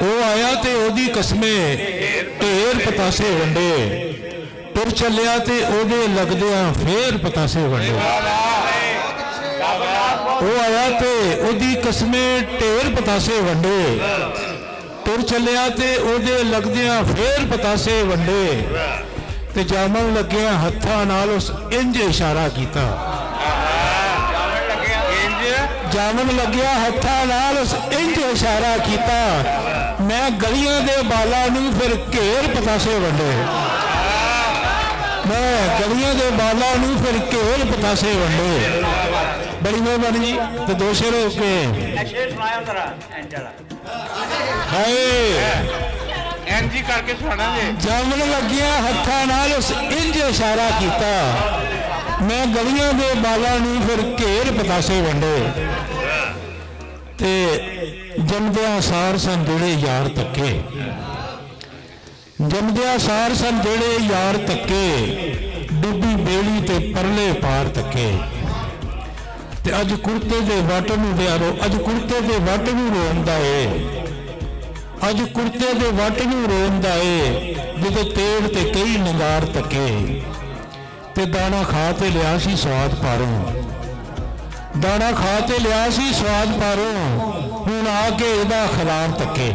ਉਹ ਆਇਆ ਤੇ ਉਹਦੀ ਕਸਮੇ ਢੇਰ ਪਤਾਸੇ ਵੰਡੇ, ਤੁਰ ਚੱਲਿਆ ਤੇ ਉਹਦੇ ਲੱਗਦਿਆਂ ਫੇਰ ਪਤਾਸੇ ਵੰਡੇ। ਉਹ ਆਇਆ ਤੇ ਉਹਦੀ ਕਸਮੇ ਢੇਰ ਪਤਾਸੇ ਵੰਡੇ, ਤੁਰ ਚੱਲਿਆ ਤੇ ਉਹਦੇ ਲੱਗਦਿਆਂ ਫੇਰ ਪਤਾਸੇ ਵੰਡੇ। ਤੇ ਜਾਮਣ ਲੱਗਿਆ ਹੱਥਾਂ ਨਾਲ ਉਸ ਇੰਜ ਇਸ਼ਾਰਾ ਕੀਤਾ, जामन लग्या हत्थां नाल उस इंज इशारा किया, मैं गलियां दे बालां नूं फिर घेर पतासे वंडे, मैं गलियां दे बालां नूं फिर घेर पतासे वंडे। बड़ी मेहरबानी जी। तो दो शेर हो के जामन लग्या हत्थां नाल उस इंज इशारा किया, मैं गलियां दे बालां नूं फिर घेर पतासे वंडे। ते जमदिया सार सन जेड़े यार तके, जमदिया सार सन जेड़े यार तके, डुबी बेड़ी ते परले पार तके। ते अज कुर्ते दे वट नूं प्यारो, अज कुर्ते दे वट नूं रोंदा है, अज कुर्ते दे वट नूं रोंदा है, जदों तेड़ ते कई निगार तके। ते दाना खा ते लिया सी स्वाद पारों, दाना खा ते लिया सी स्वाद पारों, हुण आके इहदा खिलार तके।